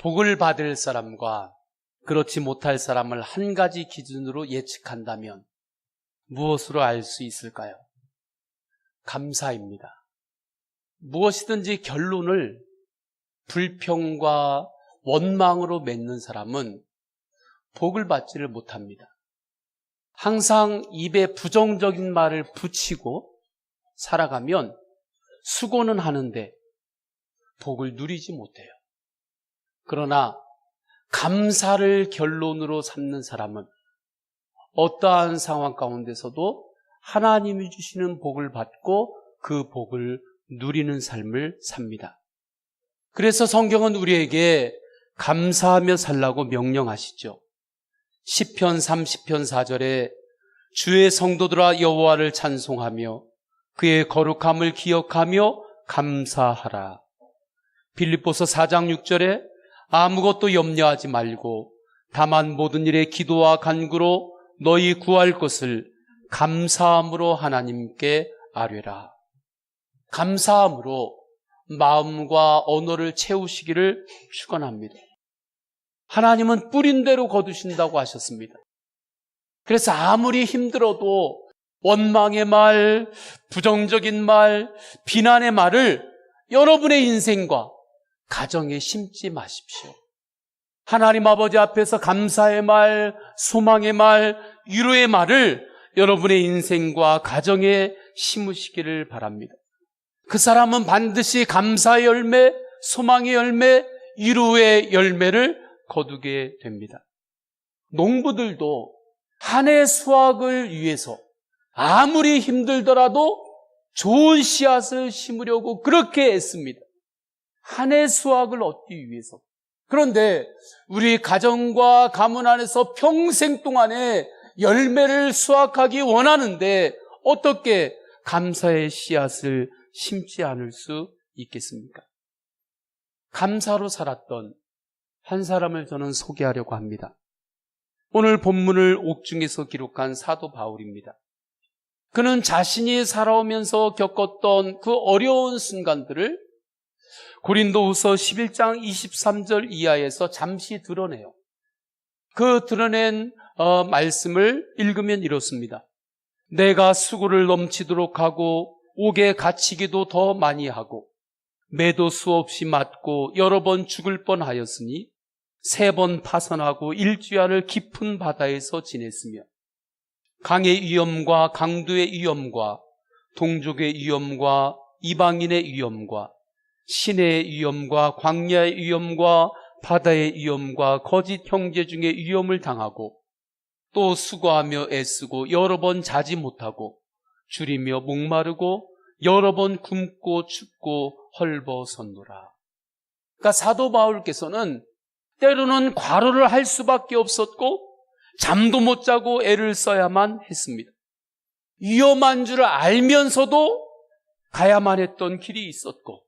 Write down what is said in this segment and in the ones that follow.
복을 받을 사람과 그렇지 못할 사람을 한 가지 기준으로 예측한다면 무엇으로 알 수 있을까요? 감사입니다. 무엇이든지 결론을 불평과 원망으로 맺는 사람은 복을 받지를 못합니다. 항상 입에 부정적인 말을 붙이고 살아가면 수고는 하는데 복을 누리지 못해요. 그러나 감사를 결론으로 삼는 사람은 어떠한 상황 가운데서도 하나님이 주시는 복을 받고 그 복을 누리는 삶을 삽니다. 그래서 성경은 우리에게 감사하며 살라고 명령하시죠. 시편 30편 4절에 주의 성도들아 여호와를 찬송하며 그의 거룩함을 기억하며 감사하라. 빌립보서 4장 6절에 아무것도 염려하지 말고 다만 모든 일에 기도와 간구로 너희 구할 것을 감사함으로 하나님께 아뢰라. 감사함으로 마음과 언어를 채우시기를 축원합니다. 하나님은 뿌린 대로 거두신다고 하셨습니다. 그래서 아무리 힘들어도 원망의 말, 부정적인 말, 비난의 말을 여러분의 인생과 가정에 심지 마십시오. 하나님 아버지 앞에서 감사의 말, 소망의 말, 위로의 말을 여러분의 인생과 가정에 심으시기를 바랍니다. 그 사람은 반드시 감사의 열매, 소망의 열매, 위로의 열매를 거두게 됩니다. 농부들도 한 해 수확을 위해서 아무리 힘들더라도 좋은 씨앗을 심으려고 그렇게 애씁니다. 한 해 수확을 얻기 위해서. 그런데 우리 가정과 가문 안에서 평생 동안에 열매를 수확하기 원하는데 어떻게 감사의 씨앗을 심지 않을 수 있겠습니까? 감사로 살았던 한 사람을 저는 소개하려고 합니다. 오늘 본문을 옥중에서 기록한 사도 바울입니다. 그는 자신이 살아오면서 겪었던 그 어려운 순간들을 고린도후서 11장 23절 이하에서 잠시 드러내요. 그 드러낸 말씀을 읽으면 이렇습니다. 내가 수고를 넘치도록 하고 옥에 갇히기도 더 많이 하고 매도 수없이 맞고 여러 번 죽을 뻔하였으니 3번 파선하고 일주일을 깊은 바다에서 지냈으며 강의 위험과 강도의 위험과 동족의 위험과 이방인의 위험과 시내의 위험과 광야의 위험과 바다의 위험과 거짓 형제 중에 위험을 당하고 또 수고하며 애쓰고 여러 번 자지 못하고 줄이며 목마르고 여러 번 굶고 춥고 헐벗었노라. 그러니까 사도 바울께서는 때로는 과로를 할 수밖에 없었고 잠도 못 자고 애를 써야만 했습니다. 위험한 줄 알면서도 가야만 했던 길이 있었고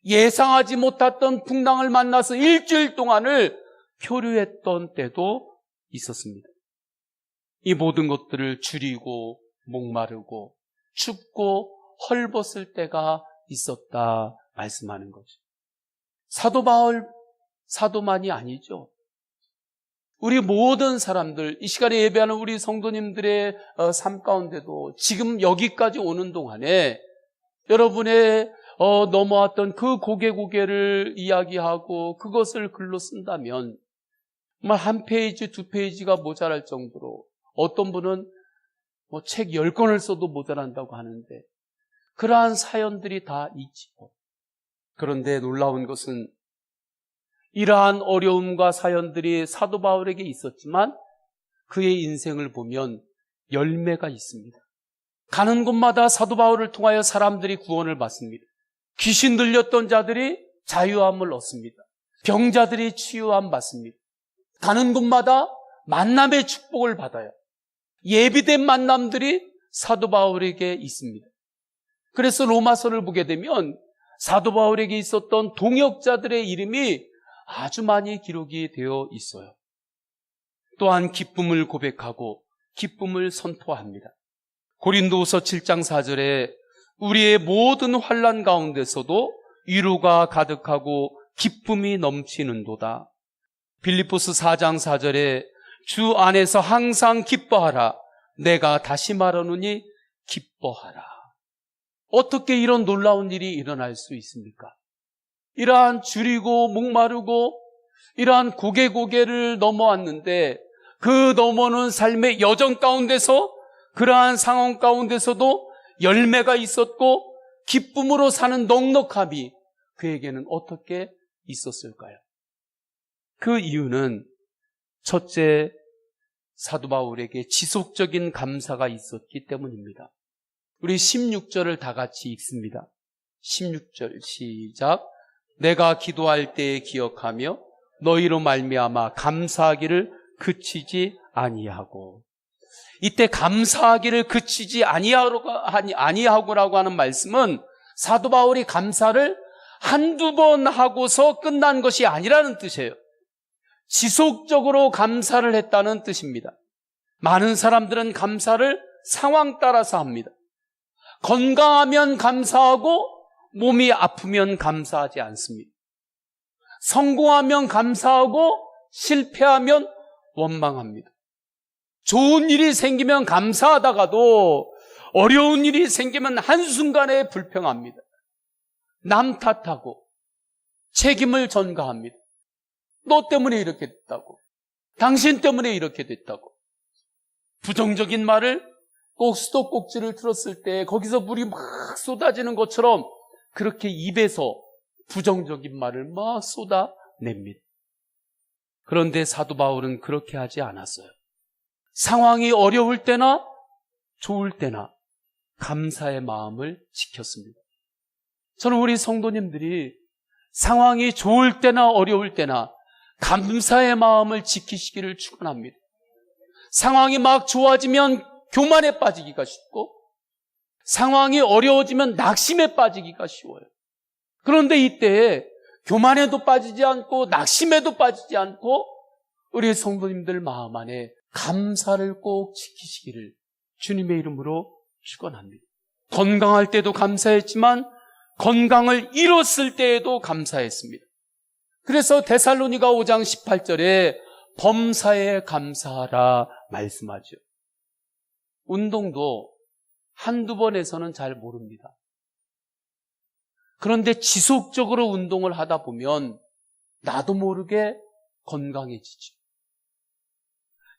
예상하지 못했던 풍랑을 만나서 일주일 동안을 표류했던 때도 있었습니다. 이 모든 것들을 줄이고 목마르고 춥고 헐벗을 때가 있었다 말씀하는 거죠. 사도 바울 사도만이 아니죠. 우리 모든 사람들, 이 시간에 예배하는 우리 성도님들의 삶 가운데도 지금 여기까지 오는 동안에 여러분의 넘어왔던 그 고개를 이야기하고 그것을 글로 쓴다면 정말 한 페이지, 2페이지가 모자랄 정도로 어떤 분은 책 10권을 써도 모자란다고 하는데 그러한 사연들이 다 있지요. 그런데 놀라운 것은 이러한 어려움과 사연들이 사도 바울에게 있었지만 그의 인생을 보면 열매가 있습니다. 가는 곳마다 사도 바울을 통하여 사람들이 구원을 받습니다. 귀신 들렸던 자들이 자유함을 얻습니다. 병자들이 치유함 받습니다. 가는 곳마다 만남의 축복을 받아요. 예비된 만남들이 사도 바울에게 있습니다. 그래서 로마서를 보게 되면 사도 바울에게 있었던 동역자들의 이름이 아주 많이 기록이 되어 있어요. 또한 기쁨을 고백하고 기쁨을 선포합니다. 고린도후서 7장 4절에 우리의 모든 환난 가운데서도 위로가 가득하고 기쁨이 넘치는도다. 빌립보서 4장 4절에 주 안에서 항상 기뻐하라. 내가 다시 말하노니 기뻐하라. 어떻게 이런 놀라운 일이 일어날 수 있습니까? 이러한 줄이고 목마르고 이러한 고개를 넘어왔는데 그 넘어오는 삶의 여정 가운데서 그러한 상황 가운데서도 열매가 있었고 기쁨으로 사는 넉넉함이 그에게는 어떻게 있었을까요? 그 이유는 첫째, 사도 바울에게 지속적인 감사가 있었기 때문입니다. 우리 16절을 다 같이 읽습니다. 16절 시작. 내가 기도할 때에 기억하며 너희로 말미암아 감사하기를 그치지 아니하고. 이때 감사하기를 그치지 아니하고라고 하는 말씀은 사도 바울이 감사를 한두 번 하고서 끝난 것이 아니라는 뜻이에요. 지속적으로 감사를 했다는 뜻입니다. 많은 사람들은 감사를 상황 따라서 합니다. 건강하면 감사하고 몸이 아프면 감사하지 않습니다. 성공하면 감사하고 실패하면 원망합니다. 좋은 일이 생기면 감사하다가도 어려운 일이 생기면 한순간에 불평합니다. 남 탓하고 책임을 전가합니다. 너 때문에 이렇게 됐다고, 당신 때문에 이렇게 됐다고. 부정적인 말을 꼭 수도꼭지를 틀었을 때 거기서 물이 막 쏟아지는 것처럼 그렇게 입에서 부정적인 말을 막 쏟아냅니다. 그런데 사도 바울은 그렇게 하지 않았어요. 상황이 어려울 때나 좋을 때나 감사의 마음을 지켰습니다. 저는 우리 성도님들이 상황이 좋을 때나 어려울 때나 감사의 마음을 지키시기를 축원합니다. 상황이 막 좋아지면 교만에 빠지기가 쉽고 상황이 어려워지면 낙심에 빠지기가 쉬워요. 그런데 이때 교만에도 빠지지 않고 낙심에도 빠지지 않고 우리 성도님들 마음 안에 감사를 꼭 지키시기를 주님의 이름으로 축원합니다. 건강할 때도 감사했지만 건강을 잃었을 때에도 감사했습니다. 그래서 데살로니가 5장 18절에 범사에 감사하라 말씀하죠. 운동도 한두 번 해서는 잘 모릅니다. 그런데 지속적으로 운동을 하다 보면 나도 모르게 건강해지죠.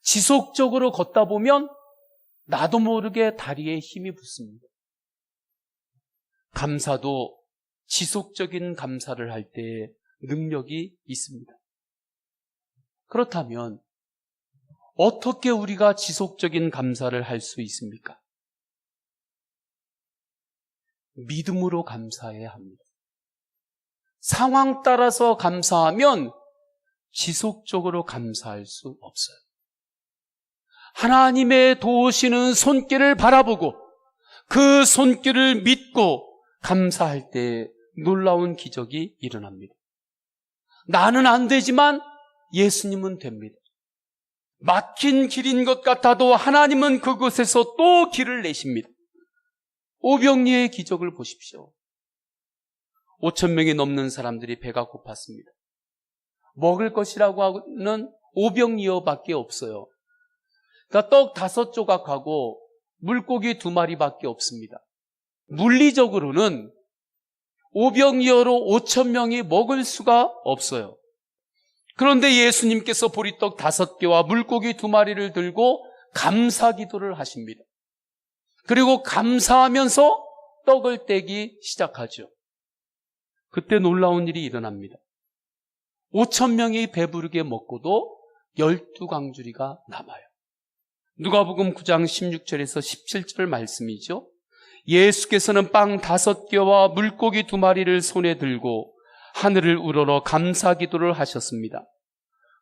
지속적으로 걷다 보면 나도 모르게 다리에 힘이 붙습니다. 감사도 지속적인 감사를 할 때 능력이 있습니다. 그렇다면 어떻게 우리가 지속적인 감사를 할 수 있습니까? 믿음으로 감사해야 합니다. 상황 따라서 감사하면 지속적으로 감사할 수 없어요. 하나님의 도우시는 손길을 바라보고 그 손길을 믿고 감사할 때 놀라운 기적이 일어납니다. 나는 안 되지만 예수님은 됩니다. 막힌 길인 것 같아도 하나님은 그곳에서 또 길을 내십니다. 오병이어의 기적을 보십시오. 5,000명이 넘는 사람들이 배가 고팠습니다. 먹을 것이라고 하는 오병이어밖에 없어요. 그러니까 떡 5조각하고 물고기 2마리밖에 없습니다. 물리적으로는 오병이어로 5,000명이 먹을 수가 없어요. 그런데 예수님께서 보리떡 5개와 물고기 2마리를 들고 감사 기도를 하십니다. 그리고 감사하면서 떡을 떼기 시작하죠. 그때 놀라운 일이 일어납니다. 5,000명이 배부르게 먹고도 12강주리가 남아요. 누가복음 9장 16절에서 17절 말씀이죠. 예수께서는 빵 5개와 물고기 2마리를 손에 들고 하늘을 우러러 감사 기도를 하셨습니다.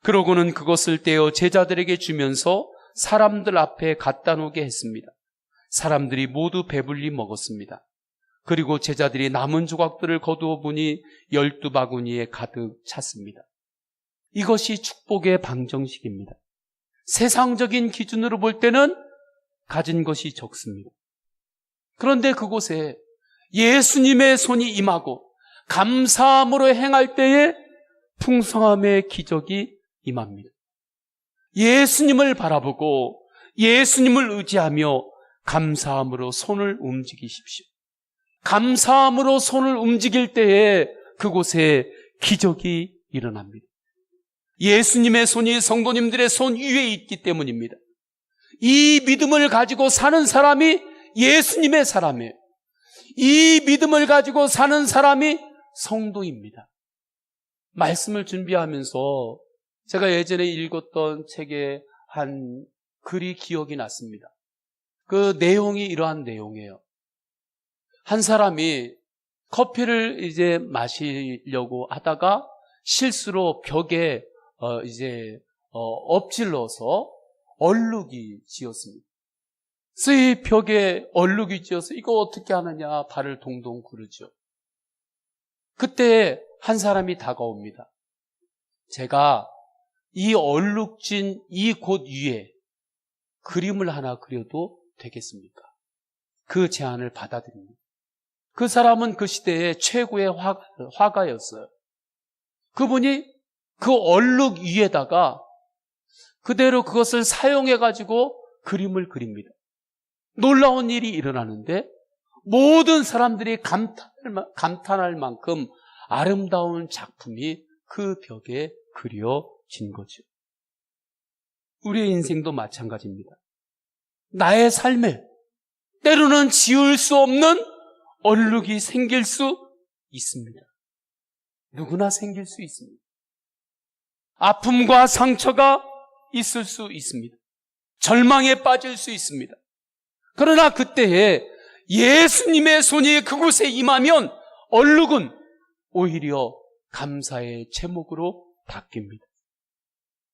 그러고는 그것을 떼어 제자들에게 주면서 사람들 앞에 갖다 놓게 했습니다. 사람들이 모두 배불리 먹었습니다. 그리고 제자들이 남은 조각들을 거두어 보니 12바구니에 가득 찼습니다. 이것이 축복의 방정식입니다. 세상적인 기준으로 볼 때는 가진 것이 적습니다. 그런데 그곳에 예수님의 손이 임하고 감사함으로 행할 때에 풍성함의 기적이 임합니다. 예수님을 바라보고 예수님을 의지하며 감사함으로 손을 움직이십시오. 감사함으로 손을 움직일 때에 그곳에 기적이 일어납니다. 예수님의 손이 성도님들의 손 위에 있기 때문입니다. 이 믿음을 가지고 사는 사람이 예수님의 사람이에요. 이 믿음을 가지고 사는 사람이 성도입니다. 말씀을 준비하면서 제가 예전에 읽었던 책에 한 글이 기억이 났습니다. 그 내용이 이러한 내용이에요. 한 사람이 커피를 이제 마시려고 하다가 실수로 벽에 엎질러서 얼룩이 지었습니다. 그래서 이 벽에 얼룩이 지어서 이거 어떻게 하느냐 발을 동동 구르죠. 그때 한 사람이 다가옵니다. 제가 이 얼룩진 이 곳 위에 그림을 하나 그려도 되겠습니까? 그 제안을 받아들입니다. 그 사람은 그 시대의 최고의 화가였어요. 그분이 그 얼룩 위에다가 그대로 그것을 사용해가지고 그림을 그립니다. 놀라운 일이 일어나는데 모든 사람들이 감탄할 만큼 아름다운 작품이 그 벽에 그려진 거죠. 우리의 인생도 마찬가지입니다. 나의 삶에 때로는 지울 수 없는 얼룩이 생길 수 있습니다. 누구나 생길 수 있습니다. 아픔과 상처가 있을 수 있습니다. 절망에 빠질 수 있습니다. 그러나 그때에 예수님의 손이 그곳에 임하면 얼룩은 오히려 감사의 제목으로 바뀝니다.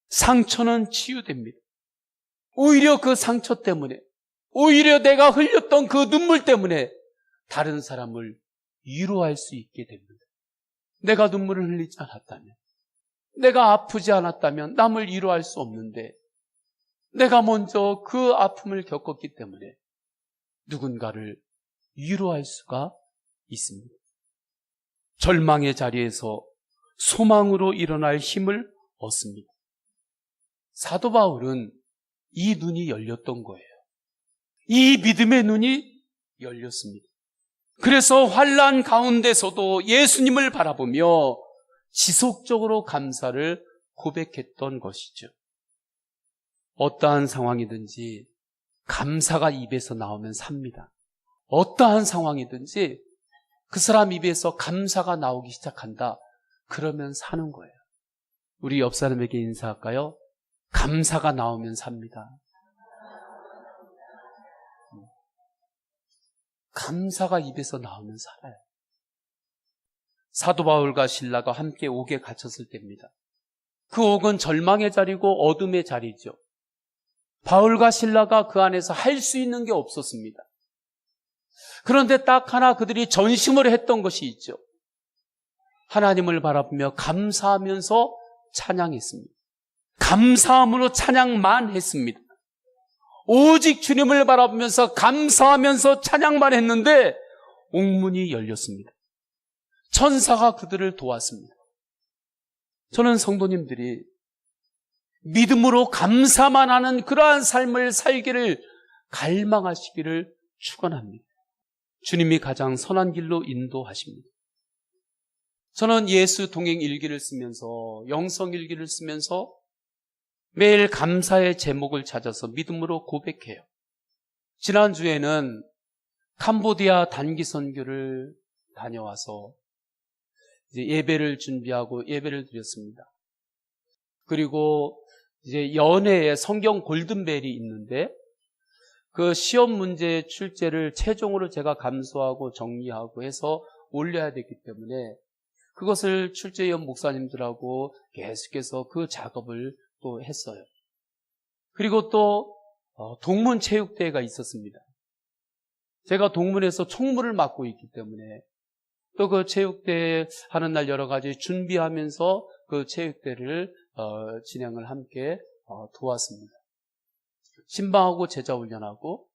상처는 치유됩니다. 오히려 그 상처 때문에, 오히려 내가 흘렸던 그 눈물 때문에 다른 사람을 위로할 수 있게 됩니다. 내가 눈물을 흘리지 않았다면, 내가 아프지 않았다면 남을 위로할 수 없는데 내가 먼저 그 아픔을 겪었기 때문에 누군가를 위로할 수가 있습니다. 절망의 자리에서 소망으로 일어날 힘을 얻습니다. 사도 바울은 이 눈이 열렸던 거예요. 이 믿음의 눈이 열렸습니다. 그래서 환난 가운데서도 예수님을 바라보며 지속적으로 감사를 고백했던 것이죠. 어떠한 상황이든지 감사가 입에서 나오면 삽니다. 어떠한 상황이든지 그 사람 입에서 감사가 나오기 시작한다. 그러면 사는 거예요. 우리 옆 사람에게 인사할까요? 감사가 나오면 삽니다. 감사가 입에서 나오면 살아요. 사도 바울과 실라가 함께 옥에 갇혔을 때입니다. 그 옥은 절망의 자리고 어둠의 자리죠. 바울과 실라가 그 안에서 할 수 있는 게 없었습니다. 그런데 딱 하나 그들이 전심으로 했던 것이 있죠. 하나님을 바라보며 감사하면서 찬양했습니다. 감사함으로 찬양만 했습니다. 오직 주님을 바라보면서 감사하면서 찬양만 했는데 옥문이 열렸습니다. 천사가 그들을 도왔습니다. 저는 성도님들이 믿음으로 감사만 하는 그러한 삶을 살기를 갈망하시기를 축원합니다. 주님이 가장 선한 길로 인도하십니다. 저는 예수 동행 일기를 쓰면서, 영성 일기를 쓰면서 매일 감사의 제목을 찾아서 믿음으로 고백해요. 지난주에는 캄보디아 단기 선교를 다녀와서 이제 예배를 준비하고 예배를 드렸습니다. 그리고 이제 연회에 성경 골든벨이 있는데 그 시험 문제 출제를 최종으로 제가 감수하고 정리하고 해서 올려야 되기 때문에 그것을 출제위원 목사님들하고 계속해서 그 작업을 또 했어요. 그리고 또 동문 체육대회가 있었습니다. 제가 동문에서 총무를 맡고 있기 때문에 또 그 체육대회 하는 날 여러 가지 준비하면서 그 체육대회를 진행을 함께 도왔습니다. 신방하고 제자 훈련하고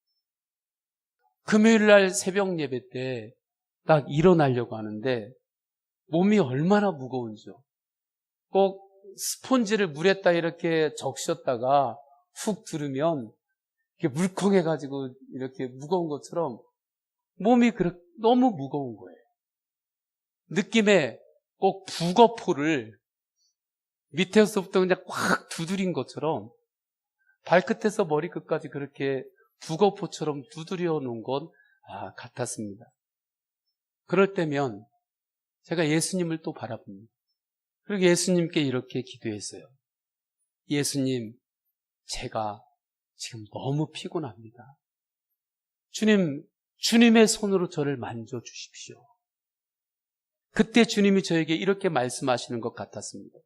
금요일 날 새벽 예배 때 딱 일어나려고 하는데 몸이 얼마나 무거운지요. 꼭 스폰지를 물에다 이렇게 적셨다가 훅 두르면 이렇게 물컹해가지고 이렇게 무거운 것처럼 몸이 너무 무거운 거예요. 느낌에 꼭 북어포를 밑에서부터 그냥 확 두드린 것처럼 발끝에서 머리끝까지 그렇게 북어포처럼 두드려 놓은 건 같았습니다. 그럴 때면 제가 예수님을 또 바라봅니다. 그리고 예수님께 이렇게 기도했어요. 예수님, 제가 지금 너무 피곤합니다. 주님의 손으로 저를 만져주십시오. 그때 주님이 저에게 이렇게 말씀하시는 것 같았습니다.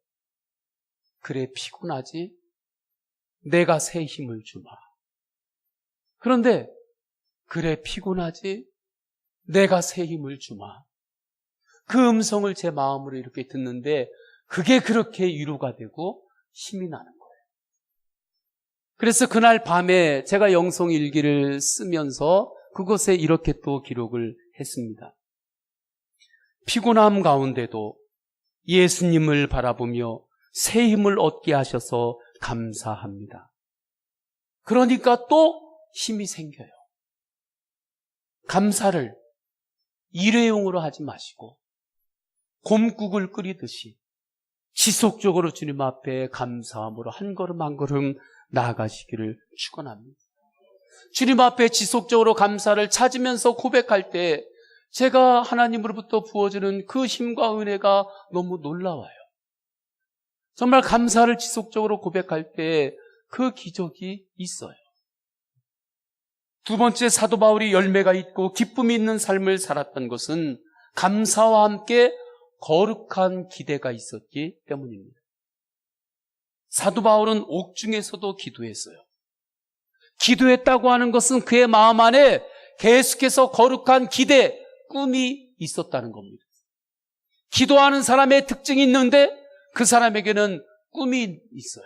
그래, 피곤하지? 내가 새 힘을 주마. 그런데 그래, 피곤하지? 내가 새 힘을 주마. 그 음성을 제 마음으로 이렇게 듣는데 그게 그렇게 위로가 되고 힘이 나는 거예요. 그래서 그날 밤에 제가 영성일기를 쓰면서 그곳에 이렇게 또 기록을 했습니다. 피곤함 가운데도 예수님을 바라보며 새 힘을 얻게 하셔서 감사합니다. 그러니까 또 힘이 생겨요. 감사를 일회용으로 하지 마시고 곰국을 끓이듯이 지속적으로 주님 앞에 감사함으로 한 걸음 한 걸음 나아가시기를 축원합니다. 주님 앞에 지속적으로 감사를 찾으면서 고백할 때 제가 하나님으로부터 부어지는 그 힘과 은혜가 너무 놀라워요. 정말 감사를 지속적으로 고백할 때 그 기적이 있어요. 두 번째, 사도 바울이 열매가 있고 기쁨이 있는 삶을 살았던 것은 감사와 함께 거룩한 기대가 있었기 때문입니다. 사도 바울은 옥중에서도 기도했어요. 기도했다고 하는 것은 그의 마음 안에 계속해서 거룩한 기대, 꿈이 있었다는 겁니다. 기도하는 사람의 특징이 있는데 그 사람에게는 꿈이 있어요.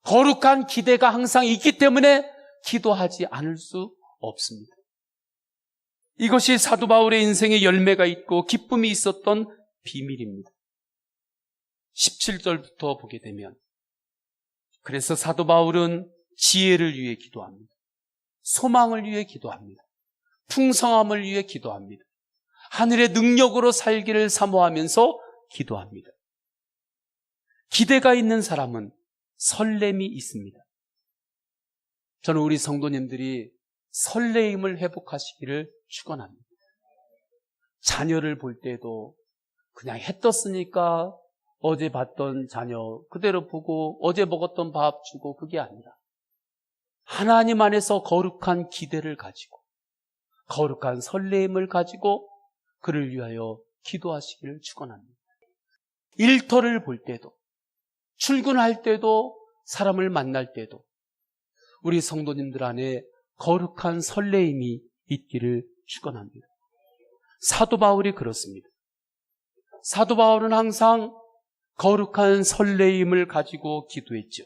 거룩한 기대가 항상 있기 때문에 기도하지 않을 수 없습니다. 이것이 사도 바울의 인생에 열매가 있고 기쁨이 있었던 비밀입니다. 17절부터 보게 되면 그래서 사도 바울은 지혜를 위해 기도합니다. 소망을 위해 기도합니다. 풍성함을 위해 기도합니다. 하늘의 능력으로 살기를 사모하면서 기도합니다. 기대가 있는 사람은 설렘이 있습니다. 저는 우리 성도님들이 설레임을 회복하시기를 축원합니다. 자녀를 볼 때도 그냥 해 떴으니까 어제 봤던 자녀 그대로 보고 어제 먹었던 밥 주고 그게 아니라 하나님 안에서 거룩한 기대를 가지고 거룩한 설레임을 가지고 그를 위하여 기도하시기를 축원합니다. 일터를 볼 때도 출근할 때도 사람을 만날 때도 우리 성도님들 안에 거룩한 설레임이 있기를 축원합니다. 사도 바울이 그렇습니다. 사도 바울은 항상 거룩한 설레임을 가지고 기도했죠.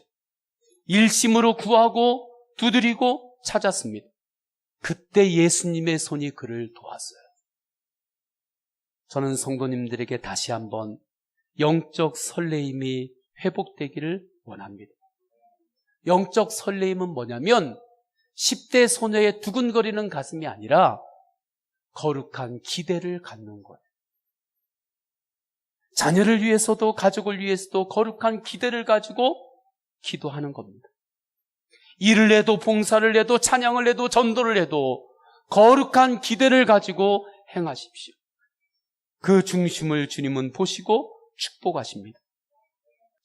일심으로 구하고 두드리고 찾았습니다. 그때 예수님의 손이 그를 도왔어요. 저는 성도님들에게 다시 한번 영적 설레임이 회복되기를 원합니다. 영적 설레임은 뭐냐면 10대 소녀의 두근거리는 가슴이 아니라 거룩한 기대를 갖는 거예요. 자녀를 위해서도 가족을 위해서도 거룩한 기대를 가지고 기도하는 겁니다. 일을 해도 봉사를 해도 찬양을 해도 전도를 해도 거룩한 기대를 가지고 행하십시오. 그 중심을 주님은 보시고 축복하십니다.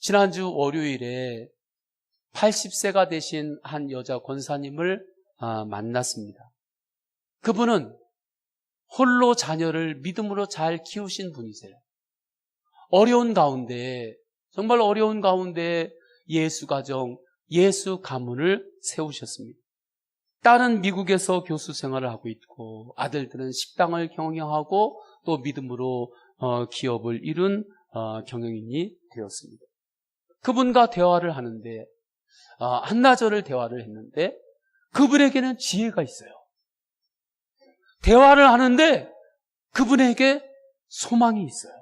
지난주 월요일에 80세가 되신 한 여자 권사님을 만났습니다. 그분은 홀로 자녀를 믿음으로 잘 키우신 분이세요. 어려운 가운데, 정말 어려운 가운데 예수 가정, 예수 가문을 세우셨습니다. 딸은 미국에서 교수 생활을 하고 있고 아들들은 식당을 경영하고 또 믿음으로 기업을 이룬 경영인이 되었습니다. 그분과 대화를 하는데 한나절을 대화를 했는데 그분에게는 지혜가 있어요. 대화를 하는데 그분에게 소망이 있어요.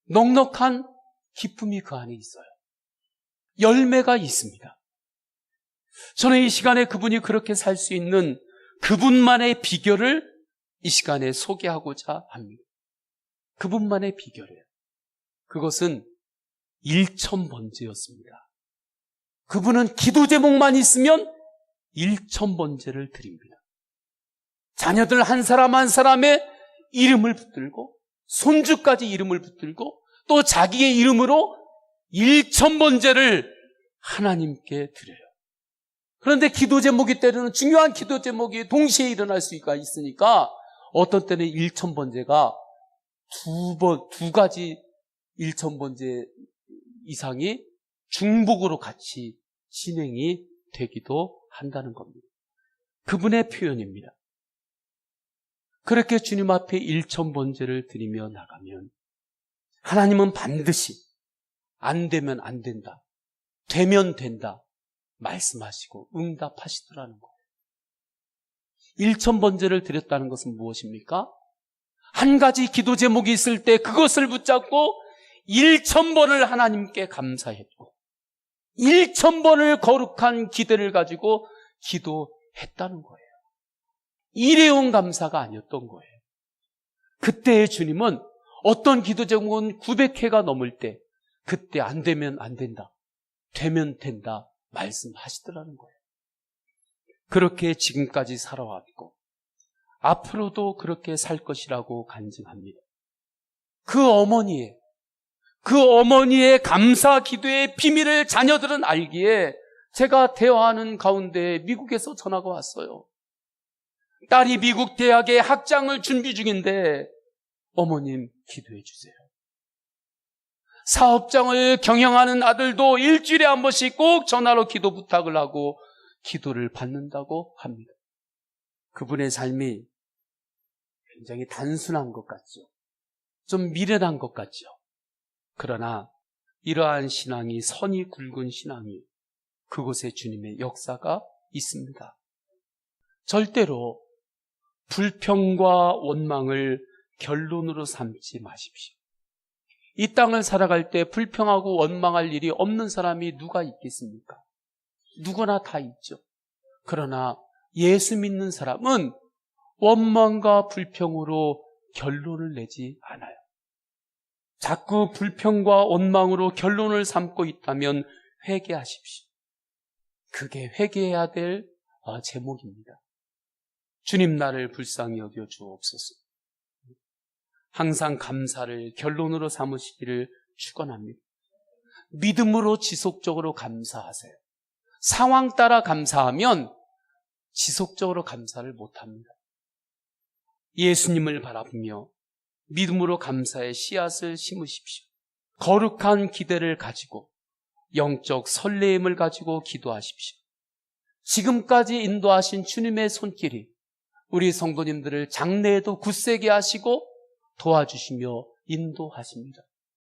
넉넉한 기쁨이 그 안에 있어요. 열매가 있습니다. 저는 이 시간에 그분이 그렇게 살 수 있는 그분만의 비결을 이 시간에 소개하고자 합니다. 그분만의 비결이에요. 그것은 일천번제였습니다. 그분은 기도 제목만 있으면 일천번제를 드립니다. 자녀들 한 사람 한 사람의 이름을 붙들고 손주까지 이름을 붙들고 또 자기의 이름으로 일천번제를 하나님께 드려요. 그런데 기도 제목이 때로는 중요한 기도 제목이 동시에 일어날 수가 있으니까 어떤 때는 일천번제가 두 가지 일천번제 이상이 중복으로 같이 진행이 되기도 한다는 겁니다. 그분의 표현입니다. 그렇게 주님 앞에 일천번제를 드리며 나가면 하나님은 반드시 안 되면 안 된다, 되면 된다 말씀하시고 응답하시더라는 거예요. 일천번제를 드렸다는 것은 무엇입니까? 한 가지 기도 제목이 있을 때 그것을 붙잡고 1000번을 하나님께 감사했고 1000번을 거룩한 기대를 가지고 기도했다는 거예요. 일회용 감사가 아니었던 거예요. 그때의 주님은 어떤 기도 제목은 900회가 넘을 때 그때 안 되면 안 된다, 되면 된다 말씀하시더라는 거예요. 그렇게 지금까지 살아왔고 앞으로도 그렇게 살 것이라고 간증합니다. 그 어머니의 감사 기도의 비밀을 자녀들은 알기에 제가 대화하는 가운데 미국에서 전화가 왔어요. 딸이 미국 대학에 학장을 준비 중인데 어머님 기도해 주세요. 사업장을 경영하는 아들도 일주일에 한 번씩 꼭 전화로 기도 부탁을 하고 기도를 받는다고 합니다. 그분의 삶이 굉장히 단순한 것 같죠. 좀 미련한 것 같죠. 그러나 이러한 신앙이, 선이 굵은 신앙이 그곳에 주님의 역사가 있습니다. 절대로 불평과 원망을 결론으로 삼지 마십시오. 이 땅을 살아갈 때 불평하고 원망할 일이 없는 사람이 누가 있겠습니까? 누구나 다 있죠. 그러나 예수 믿는 사람은 원망과 불평으로 결론을 내지 않아요. 자꾸 불평과 원망으로 결론을 삼고 있다면 회개하십시오. 그게 회개해야 될 제목입니다. 주님 나를 불쌍히 여겨 주옵소서. 항상 감사를 결론으로 삼으시기를 축원합니다. 믿음으로 지속적으로 감사하세요. 상황 따라 감사하면 지속적으로 감사를 못합니다. 예수님을 바라보며 믿음으로 감사의 씨앗을 심으십시오. 거룩한 기대를 가지고 영적 설레임을 가지고 기도하십시오. 지금까지 인도하신 주님의 손길이 우리 성도님들을 장래에도 굳세게 하시고 도와주시며 인도하십니다.